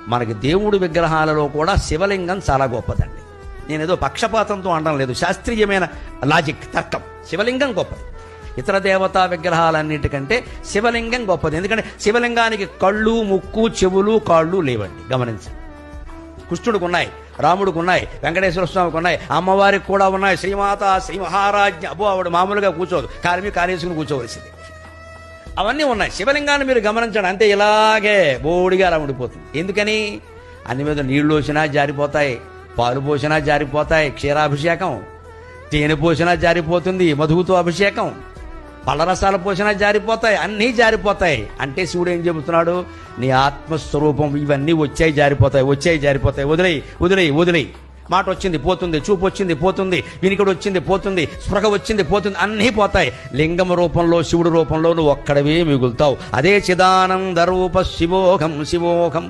మనకి దేవుడి విగ్రహాలలో కూడా శివలింగం చాలా గొప్పదండి. నేనేదో పక్షపాతంతో అనడం లేదు, శాస్త్రీయమైన లాజిక్, తర్కం. శివలింగం గొప్పది. ఇతర దేవతా విగ్రహాలన్నిటికంటే శివలింగం గొప్పది. ఎందుకంటే శివలింగానికి కళ్ళు, ముక్కు, చెవులు, కాళ్ళు లేవండి. గమనించండి. కృష్ణుడికి ఉన్నాయి, రాముడికి ఉన్నాయి, వెంకటేశ్వర స్వామికి ఉన్నాయి, అమ్మవారికి కూడా ఉన్నాయి. శ్రీమాత, శ్రీ మహారాజ్ఞ. అబ్బో, ఆవిడ మామూలుగా కూర్చోదు, కాలేసుకుని కూర్చోవలసింది. అవన్నీ ఉన్నాయి. శివలింగాన్ని మీరు గమనించండి, అంతే ఇలాగే బోడిగా అలా ఉండిపోతుంది. ఎందుకని? అన్ని మీద నీళ్లు పోసినా జారిపోతాయి, పాలు పోసినా జారిపోతాయి, క్షీరాభిషేకం, తేనె పోసినా జారిపోతుంది, మధువుతో అభిషేకం, పళ్ళరసాలు పోసినా జారిపోతాయి, అన్నీ జారిపోతాయి. అంటే శివుడు ఏం చెబుతున్నాడు? నీ ఆత్మస్వరూపం ఇవన్నీ వచ్చాయి జారిపోతాయి, వచ్చాయి జారిపోతాయి, వదిలేయి వదిలేయి వదిలేయి. మాట వచ్చింది పోతుంది, చూపు వచ్చింది పోతుంది, వినికిడి వచ్చింది పోతుంది, స్పృహ వచ్చింది పోతుంది, అన్నీ పోతాయి. లింగం రూపంలో, శివుడు రూపంలో నువ్వు ఒక్కడవే మిగులుతావు. అదే చిదానంద రూప శివోహం శివోహం.